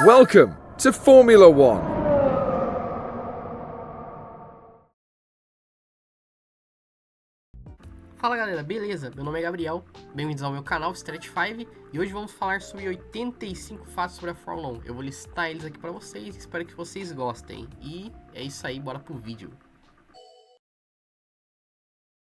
Welcome to Formula One. Fala galera, beleza? Meu nome é Gabriel, bem-vindos ao meu canal Strat 5 e hoje vamos falar sobre 85 fatos sobre a Fórmula 1. Eu vou listar eles aqui pra vocês, espero que vocês gostem. E é isso aí, bora pro vídeo.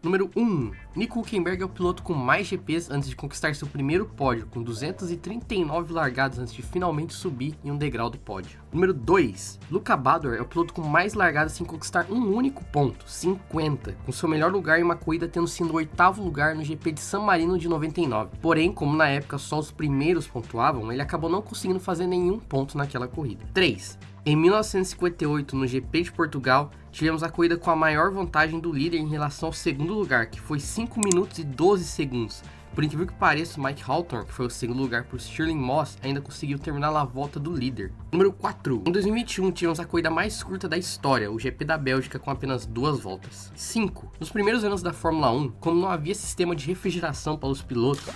Número 1. Nico Hülkenberg é o piloto com mais GPs antes de conquistar seu primeiro pódio, com 239 largadas antes de finalmente subir em um degrau do pódio. Número 2. Luca Badoer é o piloto com mais largadas sem conquistar um único ponto, 50, com seu melhor lugar em uma corrida tendo sido o 8º lugar no GP de San Marino de 99. Porém, como na época só os primeiros pontuavam, ele acabou não conseguindo fazer nenhum ponto naquela corrida. 3. Em 1958, no GP de Portugal, tivemos a corrida com a maior vantagem do líder em relação ao segundo lugar, que foi 5 minutos e 12 segundos. Por incrível que pareça, Mike Hawthorne, que foi o segundo lugar por Stirling Moss, ainda conseguiu terminar a volta do líder. Número 4. Em 2021, tivemos a corrida mais curta da história, o GP da Bélgica, com apenas 2 voltas. 5. Nos primeiros anos da Fórmula 1, como não havia sistema de refrigeração para os pilotos,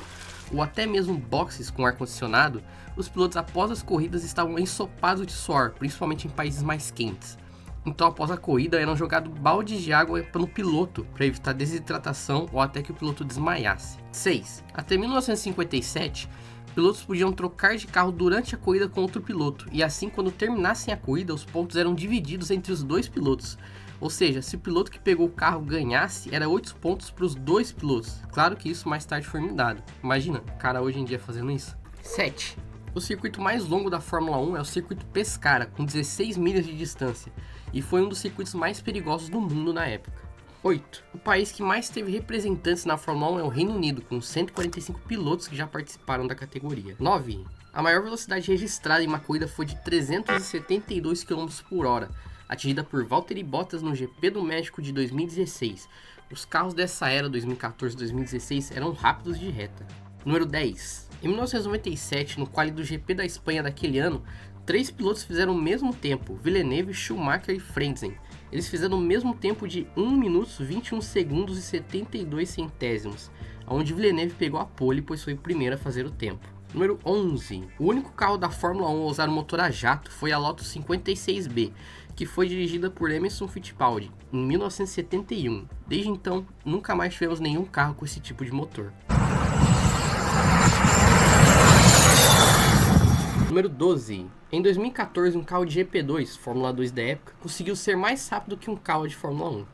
ou até mesmo boxes com ar-condicionado, os pilotos após as corridas estavam ensopados de suor, principalmente em países mais quentes. Então após a corrida eram jogados baldes de água no piloto para evitar desidratação ou até que o piloto desmaiasse. 6. Até 1957, pilotos podiam trocar de carro durante a corrida com outro piloto, e assim quando terminassem a corrida os pontos eram divididos entre os dois pilotos. Ou seja, se o piloto que pegou o carro ganhasse, era 8 pontos para os dois pilotos. Claro que isso mais tarde foi mudado. Imagina, o cara hoje em dia fazendo isso. 7. O circuito mais longo da Fórmula 1 é o circuito Pescara, com 16 milhas de distância, e foi um dos circuitos mais perigosos do mundo na época. 8. O país que mais teve representantes na Fórmula 1 é o Reino Unido, com 145 pilotos que já participaram da categoria. 9. A maior velocidade registrada em uma corrida foi de 372 km por hora, atingida por Valtteri Bottas no GP do México de 2016. Os carros dessa era, 2014-2016, eram rápidos de reta. Número 10. Em 1997, no quali do GP da Espanha daquele ano, 3 pilotos fizeram o mesmo tempo, Villeneuve, Schumacher e Frentzen. Eles fizeram o mesmo tempo de 1 minuto, 21 segundos e 72 centésimos, onde Villeneuve pegou a pole, pois foi o primeiro a fazer o tempo. Número 11. O único carro da Fórmula 1 a usar o motor a jato foi a Lotus 56B, que foi dirigida por Emerson Fittipaldi em 1971. Desde então, nunca mais tivemos nenhum carro com esse tipo de motor. Número 12. Em 2014, um carro de GP2, Fórmula 2 da época, conseguiu ser mais rápido que um carro de Fórmula 1.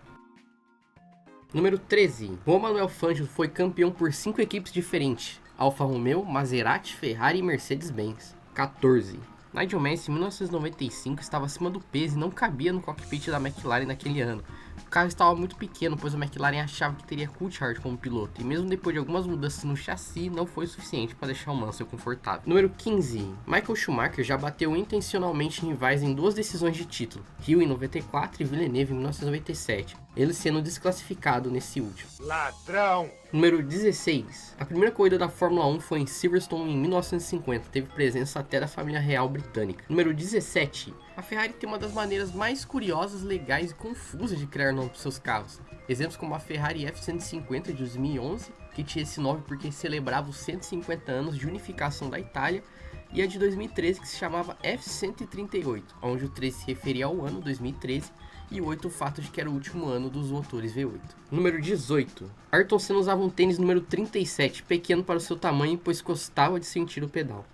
Número 13. Juan Manuel Fangio foi campeão por 5 equipes diferentes: Alfa Romeo, Maserati, Ferrari e Mercedes-Benz. 14. Nigel Mansell, em 1995, estava acima do peso e não cabia no cockpit da McLaren naquele ano. O carro estava muito pequeno, pois a McLaren achava que teria Coulthard como piloto, e mesmo depois de algumas mudanças no chassi, não foi suficiente para deixar o Mansell confortável. Número 15. Michael Schumacher já bateu intencionalmente rivais em 2 decisões de título, Hill em 94 e Villeneuve em 1997, ele sendo desclassificado nesse último. Ladrão! Número 16. A primeira corrida da Fórmula 1 foi em Silverstone em 1950, teve presença até da família real britânica. Número 17. A Ferrari tem uma das maneiras mais curiosas, legais e confusas de criar nomes para seus carros. Exemplos como a Ferrari F150 de 2011, que tinha esse nome porque celebrava os 150 anos de unificação da Itália, e a de 2013 que se chamava F138, onde o 13 se referia ao ano 2013 e o 8 o fato de que era o último ano dos motores V8. Número 18. Ayrton Senna usava um tênis número 37, pequeno para o seu tamanho, pois gostava de sentir o pedal.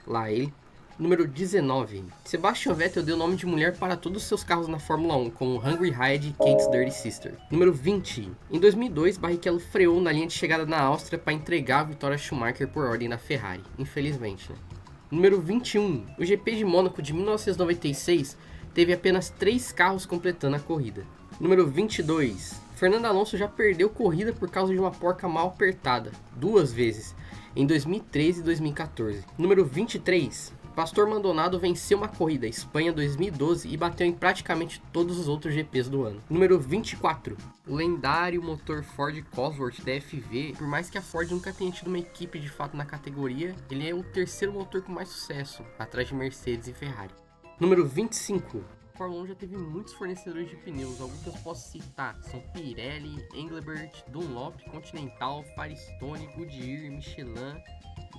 Lá ele. Número 19. Sebastian Vettel deu nome de mulher para todos os seus carros na Fórmula 1, como Hungry Heidi e Kate's Dirty Sister. Número 20. Em 2002, Barrichello freou na linha de chegada na Áustria para entregar a vitória a Schumacher por ordem da Ferrari. Infelizmente, né? Número 21. O GP de Mônaco de 1996 teve apenas 3 carros completando a corrida. Número 22. Fernando Alonso já perdeu corrida por causa de uma porca mal apertada, 2 vezes, em 2013 e 2014. Número 23. Pastor Maldonado venceu uma corrida, Espanha 2012, e bateu em praticamente todos os outros GPs do ano. Número 24. O lendário motor Ford Cosworth da FV, por mais que a Ford nunca tenha tido uma equipe de fato na categoria, ele é o terceiro motor com mais sucesso, atrás de Mercedes e Ferrari. Número 25. A Fórmula 1 já teve muitos fornecedores de pneus, alguns que eu posso citar são Pirelli, Engelbert, Dunlop, Continental, Firestone, Goodyear, Michelin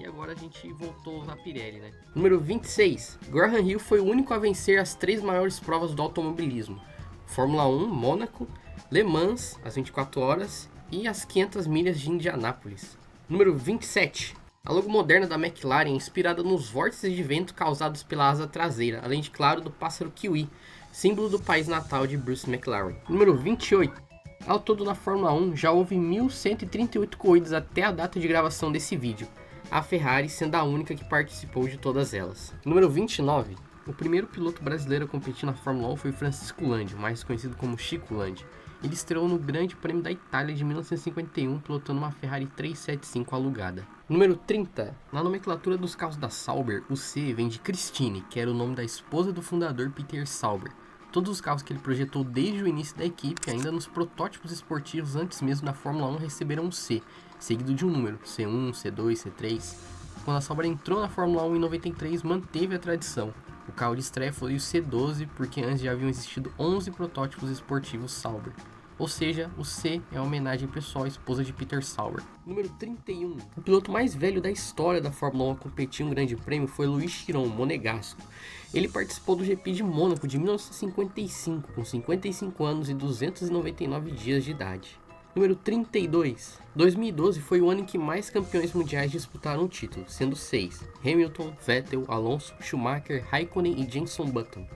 e agora a gente voltou a usar Pirelli, né? Número 26. Graham Hill foi o único a vencer as 3 maiores provas do automobilismo: Fórmula 1, Mônaco, Le Mans, as 24 horas, e as 500 milhas de Indianápolis. Número 27. A logo moderna da McLaren é inspirada nos vórtices de vento causados pela asa traseira, além de, claro, do pássaro kiwi, símbolo do país natal de Bruce McLaren. Número 28. Ao todo na Fórmula 1 já houve 1.138 corridas até a data de gravação desse vídeo, a Ferrari sendo a única que participou de todas elas. Número 29. O primeiro piloto brasileiro a competir na Fórmula 1 foi Francisco Landi, mais conhecido como Chico Landi. Ele estreou no Grande Prêmio da Itália de 1951, pilotando uma Ferrari 375 alugada. Número 30. Na nomenclatura dos carros da Sauber, o C vem de Christine, que era o nome da esposa do fundador Peter Sauber. Todos os carros que ele projetou desde o início da equipe, ainda nos protótipos esportivos antes mesmo da Fórmula 1, receberam um C, seguido de um número, C1, C2, C3. Quando a Sauber entrou na Fórmula 1 em 93, manteve a tradição. O carro de estreia foi o C12, porque antes já haviam existido 11 protótipos esportivos Sauber. Ou seja, o C é uma homenagem pessoal à esposa de Peter Sauber. Número 31. O piloto mais velho da história da Fórmula 1 a competir em um grande prêmio foi Luiz Chiron, monegasco. Ele participou do GP de Mônaco de 1955, com 55 anos e 299 dias de idade. Número 32. 2012 foi o ano em que mais campeões mundiais disputaram o título, sendo 6. Hamilton, Vettel, Alonso, Schumacher, Raikkonen e Jenson Button.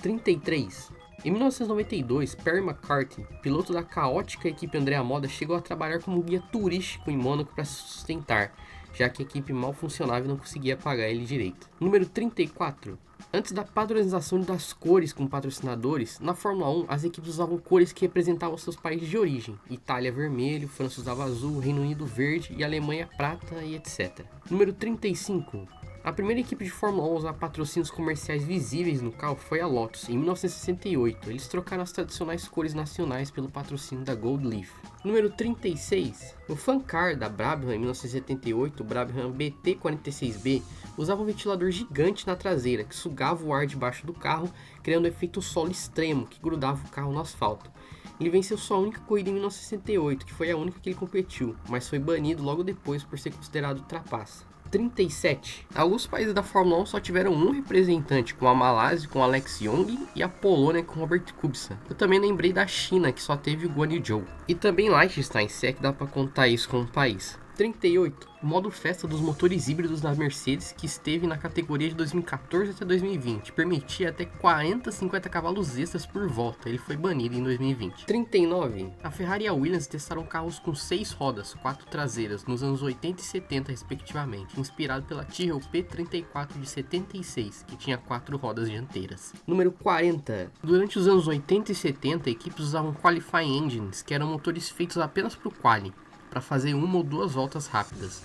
33. Em 1992, Perry McCarthy, piloto da caótica equipe Andrea Moda, chegou a trabalhar como guia turístico em Mônaco para se sustentar, já que a equipe mal funcionava e não conseguia pagar ele direito. Número 34. Antes da padronização das cores com patrocinadores, na Fórmula 1 as equipes usavam cores que representavam seus países de origem. Itália vermelho, França usava azul, Reino Unido verde e Alemanha prata e etc. Número 35. A primeira equipe de Fórmula 1 a usar patrocínios comerciais visíveis no carro foi a Lotus, em 1968. Eles trocaram as tradicionais cores nacionais pelo patrocínio da Gold Leaf. Número 36. O Fan Car da Brabham, em 1978, o Brabham BT46B, usava um ventilador gigante na traseira, que sugava o ar debaixo do carro, criando um efeito solo extremo, que grudava o carro no asfalto. Ele venceu sua única corrida em 1968, que foi a única que ele competiu, mas foi banido logo depois por ser considerado trapaça. 37. Alguns países da Fórmula 1 só tiveram um representante, com a Malásia com Alex Yoong e a Polônia com Robert Kubica. Eu também lembrei da China, que só teve o Guan Yu Zhou. E também Liechtenstein, se é que dá pra contar isso como país. 38. O modo festa dos motores híbridos da Mercedes, que esteve na categoria de 2014 até 2020, permitia até 40-50 cavalos extras por volta. Ele foi banido em 2020. 39. A Ferrari e a Williams testaram carros com 6 rodas, 4 traseiras, nos anos 80 e 70 respectivamente, inspirado pela Tyrrell P34 de 76, que tinha 4 rodas dianteiras. Número 40. Durante os anos 80 e 70, equipes usavam Qualifying Engines, que eram motores feitos apenas para o quali, para fazer uma ou duas voltas rápidas.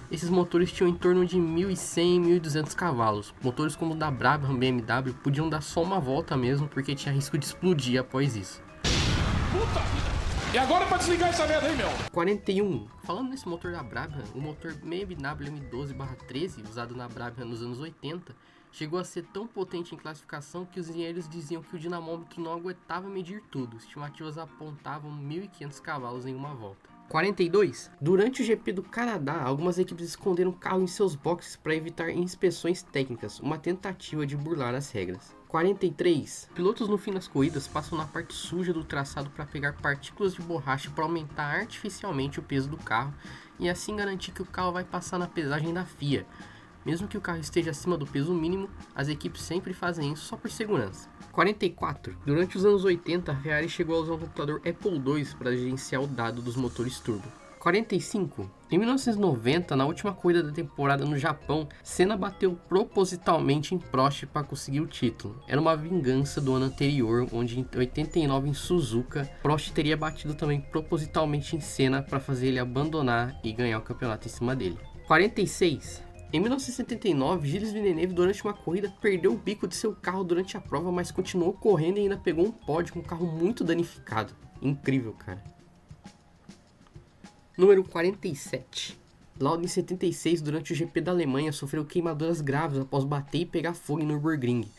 Esses motores tinham em torno de 1.100 e 1.200 cavalos. Motores como o da Brabham BMW podiam dar só uma volta mesmo, porque tinha risco de explodir após isso. Puta vida! E agora pra desligar essa merda aí, meu? 41. Falando nesse motor da Brabham, o motor BMW M12/13, usado na Brabham nos anos 80, chegou a ser tão potente em classificação que os engenheiros diziam que o dinamômetro não aguentava medir tudo. Estimativas apontavam 1.500 cavalos em uma volta. 42. Durante o GP do Canadá, algumas equipes esconderam o carro em seus boxes para evitar inspeções técnicas, uma tentativa de burlar as regras. 43. Pilotos no fim das corridas passam na parte suja do traçado para pegar partículas de borracha para aumentar artificialmente o peso do carro e assim garantir que o carro vai passar na pesagem da FIA. Mesmo que o carro esteja acima do peso mínimo, as equipes sempre fazem isso só por segurança. 44. Durante os anos 80, a Ferrari chegou a usar um computador Apple II para gerenciar o dado dos motores turbo. 45. Em 1990, na última corrida da temporada no Japão, Senna bateu propositalmente em Prost para conseguir o título. Era uma vingança do ano anterior, onde em 89 em Suzuka, Prost teria batido também propositalmente em Senna para fazer ele abandonar e ganhar o campeonato em cima dele. 46. Em 1979, Gilles Villeneuve, durante uma corrida, perdeu o bico de seu carro durante a prova, mas continuou correndo e ainda pegou um pódio com um carro muito danificado. Incrível, cara. Número 47. Lauda, em 76, durante o GP da Alemanha, sofreu queimaduras graves após bater e pegar fogo em Nürburgring,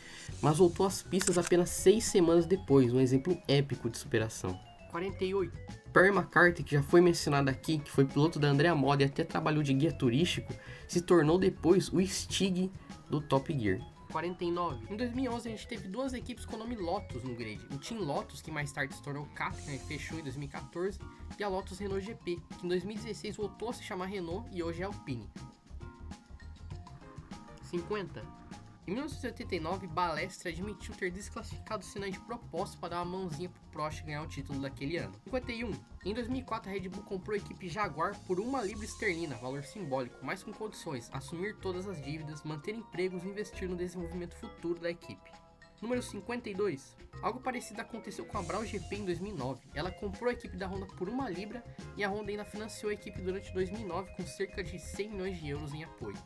mas voltou às pistas apenas 6 semanas depois, um exemplo épico de superação. 48. Perry McCarthy, que já foi mencionado aqui, que foi piloto da Andrea Moda e até trabalhou de guia turístico, se tornou depois o Stig do Top Gear. 49. Em 2011 a gente teve duas equipes com o nome Lotus no grid. O Team Lotus, que mais tarde se tornou Caterham e fechou em 2014, e a Lotus Renault GP, que em 2016 voltou a se chamar Renault e hoje é Alpine. 50. Em 1989, Balestre admitiu ter desclassificado o Senna de propósito para dar uma mãozinha pro Prost ganhar o título daquele ano. 51. Em 2004, a Red Bull comprou a equipe Jaguar por 1 libra esterlina, valor simbólico, mas com condições: assumir todas as dívidas, manter empregos e investir no desenvolvimento futuro da equipe. Número 52. Algo parecido aconteceu com a Brown GP em 2009. Ela comprou a equipe da Honda por 1 libra e a Honda ainda financiou a equipe durante 2009 com cerca de 100 milhões de euros em apoio.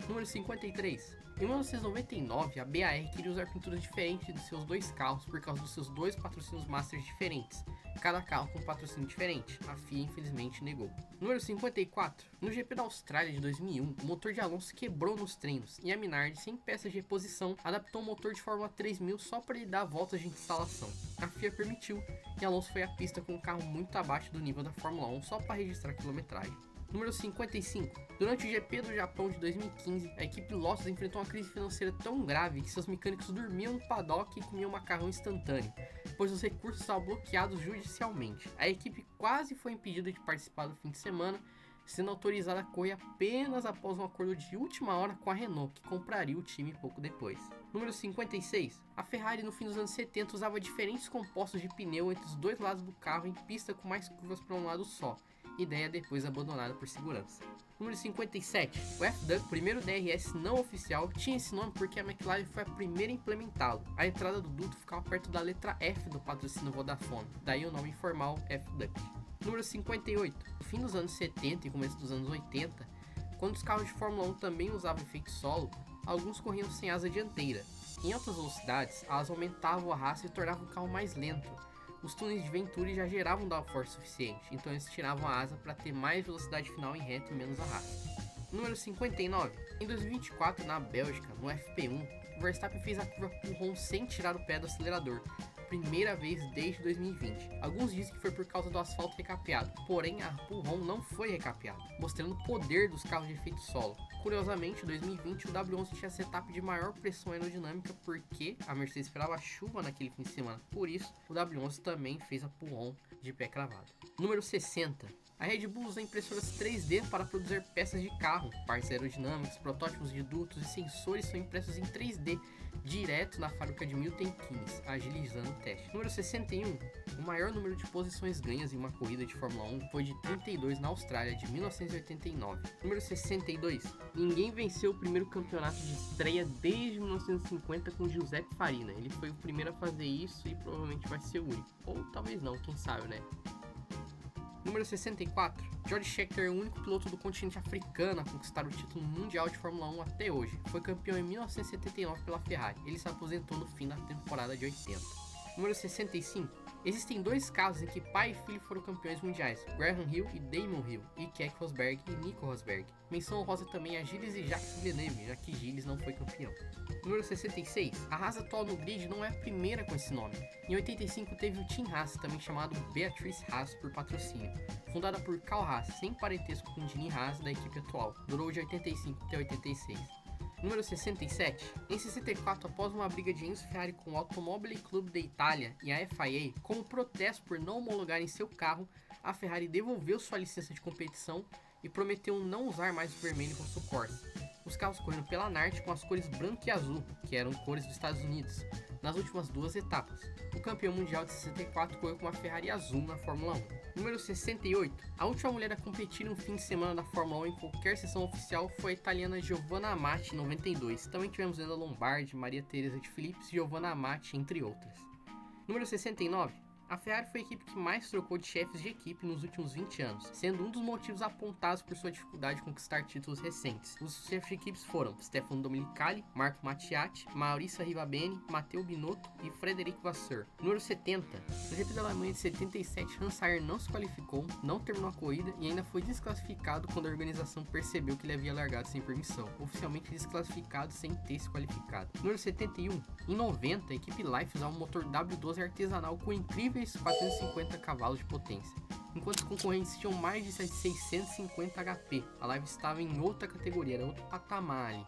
Número 53. Em 1999, a BAR queria usar pinturas diferentes de seus dois carros por causa dos seus dois patrocínios Masters diferentes, cada carro com um patrocínio diferente. A FIA infelizmente negou. Número 54. No GP da Austrália de 2001, o motor de Alonso quebrou nos treinos e a Minardi, sem peças de reposição, adaptou um motor de Fórmula 3000 só para ele dar voltas de instalação. A FIA permitiu e Alonso foi à pista com um carro muito abaixo do nível da Fórmula 1 só para registrar quilometragem. Número 55. Durante o GP do Japão de 2015, a equipe Lotus enfrentou uma crise financeira tão grave que seus mecânicos dormiam no paddock e comiam macarrão instantâneo, pois os recursos estavam bloqueados judicialmente. A equipe quase foi impedida de participar do fim de semana, sendo autorizada a correr apenas após um acordo de última hora com a Renault, que compraria o time pouco depois. Número 56. A Ferrari no fim dos anos 70 usava diferentes compostos de pneu entre os dois lados do carro em pista com mais curvas para um lado só, ideia depois abandonada por segurança. Número 57. O F-Duct, primeiro DRS não oficial, tinha esse nome porque a McLaren foi a primeira a implementá-lo. A entrada do duto ficava perto da letra F do patrocínio Vodafone, daí o nome informal F-Duct. Número 58. No fim dos anos 70 e começo dos anos 80, quando os carros de Fórmula 1 também usavam efeito solo, alguns corriam sem asa dianteira. Em altas velocidades, a asa aumentava o arrasto e tornava o carro mais lento. Os túneis de Venturi já geravam downforce suficiente, então eles tiravam a asa para ter mais velocidade final em reta e menos arrasto. Número 59. Em 2024, na Bélgica, no FP1, o Verstappen fez a curva Pullman sem tirar o pé do acelerador, primeira vez desde 2020. Alguns dizem que foi por causa do asfalto recapeado, porém a Pullman não foi recapeada, mostrando o poder dos carros de efeito solo. Curiosamente, em 2020 o W11 tinha setup de maior pressão aerodinâmica porque a Mercedes esperava chuva naquele fim de semana, por isso o W11 também fez a Pullman de pé cravado. Número 60. A Red Bull usa impressoras 3D para produzir peças de carro, partes aerodinâmicas, protótipos de dutos e sensores são impressos em 3D direto na fábrica de Milton Keynes, agilizando o teste. Número 61. O maior número de posições ganhas em uma corrida de Fórmula 1 foi de 32 na Austrália de 1989. Número 62. Ninguém venceu o primeiro campeonato de estreia desde 1950 com Giuseppe Farina. Ele foi o primeiro a fazer isso e provavelmente vai ser o único. Ou talvez não, quem sabe, né? Número 64. George Scheckter é o único piloto do continente africano a conquistar o título mundial de Fórmula 1 até hoje. Foi campeão em 1979 pela Ferrari. Ele se aposentou no fim da temporada de 80. Número 65. Existem dois casos em que pai e filho foram campeões mundiais, Graham Hill e Damon Hill, e Keck Rosberg e Nico Rosberg. Menção honrosa também a Gilles e Jacques Villeneuve, já que Gilles não foi campeão. Número 66. A Haas atual no grid não é a primeira com esse nome. Em 85 teve o Team Haas, também chamado Beatrice Haas por patrocínio. Fundada por Carl Haas, sem parentesco com Gene Haas da equipe atual. Durou de 85 até 86. Número 67. Em 64, após uma briga de Enzo Ferrari com o Automobile Club da Itália e a FIA, como protesto por não homologarem seu carro, a Ferrari devolveu sua licença de competição e prometeu não usar mais o vermelho com sua Corsa. Os carros correram pela NART com as cores branco e azul, que eram cores dos Estados Unidos, nas últimas duas etapas. O campeão mundial de 64 correu com uma Ferrari azul na Fórmula 1. Número 68. A última mulher a competir em um fim de semana da Fórmula 1 em qualquer sessão oficial foi a italiana Giovanna Amati em 92. Também tivemos Eda Lombardi, Maria Teresa de Philips e Giovanna Amati, entre outras. Número 69. A Ferrari foi a equipe que mais trocou de chefes de equipe nos últimos 20 anos, sendo um dos motivos apontados por sua dificuldade de conquistar títulos recentes. Os chefes de equipes foram Stefano Domenicali, Marco Mattiatti, Maurizio Arrivabene, Matteo Binotto e Frederic Vasseur. Número 70. No GP da Alemanha de 77, Hans Saier não se qualificou, não terminou a corrida e ainda foi desclassificado quando a organização percebeu que ele havia largado sem permissão, oficialmente desclassificado sem ter se qualificado. Número 71. Em 90, a equipe Life usava um motor W12 artesanal com incríveis incríveis 450 cavalos de potência, enquanto os concorrentes tinham mais de 650 HP. A Live estava em outra categoria, era outro patamar ali.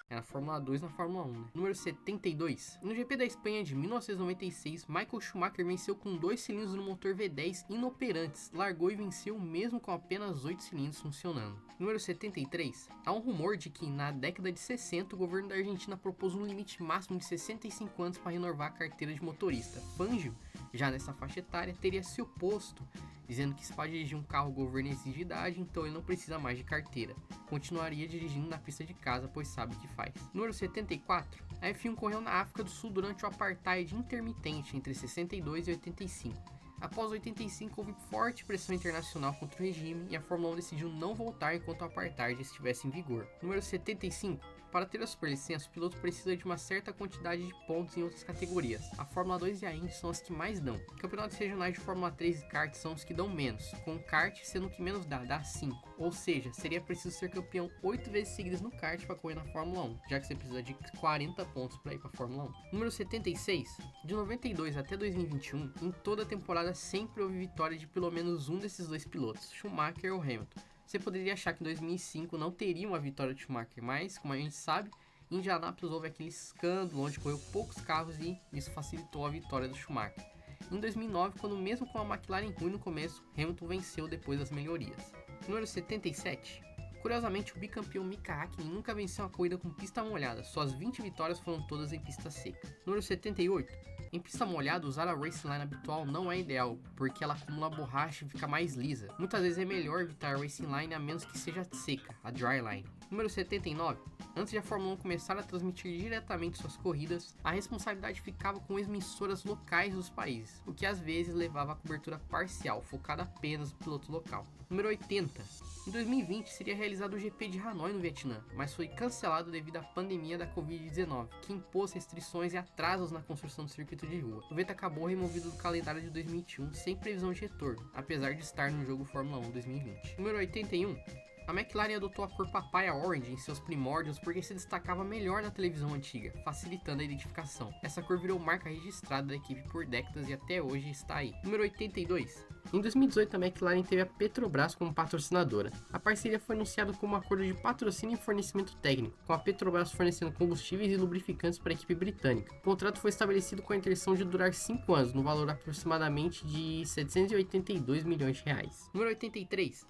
Era a Fórmula 2 na Fórmula 1, né? Número 72. No GP da Espanha de 1996, Michael Schumacher venceu com 2 cilindros no motor V10 inoperantes, largou e venceu mesmo com apenas 8 cilindros funcionando. Número 73. Há um rumor de que na década de 60 o governo da Argentina propôs um limite máximo de 65 anos para renovar a carteira de motorista. Fangio, já nessa faixa etária, teria se oposto, dizendo que se para dirigir um carro o governo exige idade, então ele não precisa mais de carteira. Continuaria dirigindo na pista de casa, pois sabe o que faz. Número 74. A F1 correu na África do Sul durante o apartheid intermitente entre 62 e 85. Após 85 houve forte pressão internacional contra o regime e a Fórmula 1 decidiu não voltar enquanto o apartheid estivesse em vigor. Número 75. Para ter a superlicença, o piloto precisa de uma certa quantidade de pontos em outras categorias. A Fórmula 2 e a Indy são as que mais dão. Campeonatos regionais de Fórmula 3 e kart são os que dão menos, com o kart sendo o que menos dá 5. Ou seja, seria preciso ser campeão 8 vezes seguidas no kart para correr na Fórmula 1, já que você precisa de 40 pontos para ir para a Fórmula 1. Número 76. De 92 até 2021, em toda a temporada sempre houve vitória de pelo menos um desses dois pilotos, Schumacher ou Hamilton. Você poderia achar que em 2005 não teria uma vitória de Schumacher, mas, como a gente sabe, em Indianápolis houve aquele escândalo onde correu poucos carros e isso facilitou a vitória do Schumacher. Em 2009, quando mesmo com a McLaren ruim no começo, Hamilton venceu depois das melhorias. Número 77. Curiosamente, o bicampeão Mika Hakkinen nunca venceu uma corrida com pista molhada, suas 20 vitórias foram todas em pista seca. Número 78. Em pista molhada, usar a Racing Line habitual não é ideal, porque ela acumula borracha e fica mais lisa. Muitas vezes é melhor evitar a Racing Line a menos que seja seca, a Dry Line. Número 79. Antes de a Fórmula 1 começar a transmitir diretamente suas corridas, a responsabilidade ficava com emissoras locais dos países, o que às vezes levava a cobertura parcial, focada apenas no piloto local. Número 80. Em 2020 seria realizado o GP de Hanoi no Vietnã, mas foi cancelado devido à pandemia da Covid-19, que impôs restrições e atrasos na construção do circuito de rua. O evento acabou removido do calendário de 2021 sem previsão de retorno, apesar de estar no jogo Fórmula 1 2020. Número 81. A McLaren adotou a cor papaya orange em seus primórdios porque se destacava melhor na televisão antiga, facilitando a identificação. Essa cor virou marca registrada da equipe por décadas e até hoje está aí. Número 82. Em 2018, a McLaren teve a Petrobras como patrocinadora. A parceria foi anunciada como um acordo de patrocínio e fornecimento técnico, com a Petrobras fornecendo combustíveis e lubrificantes para a equipe britânica. O contrato foi estabelecido com a intenção de durar 5 anos, no valor aproximadamente de 782 milhões de reais. Número 83.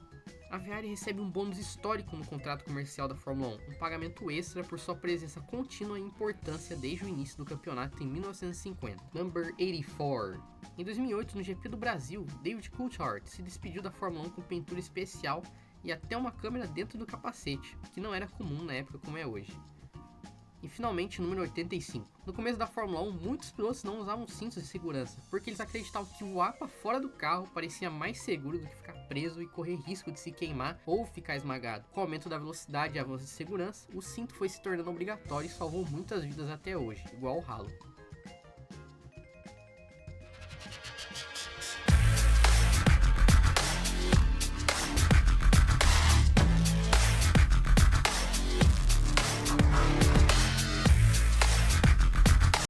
A Ferrari recebe um bônus histórico no contrato comercial da Fórmula 1, um pagamento extra por sua presença contínua e importância desde o início do campeonato em 1950. Number 84. Em 2008, no GP do Brasil, David Coulthard se despediu da Fórmula 1 com pintura especial e até uma câmera dentro do capacete, que não era comum na época como é hoje. E finalmente, número 85. No começo da Fórmula 1, muitos pilotos não usavam cintos de segurança, porque eles acreditavam que voar para fora do carro parecia mais seguro do que ficar preso e correr risco de se queimar ou ficar esmagado. Com o aumento da velocidade e avanço de segurança, o cinto foi se tornando obrigatório e salvou muitas vidas até hoje, igual o halo.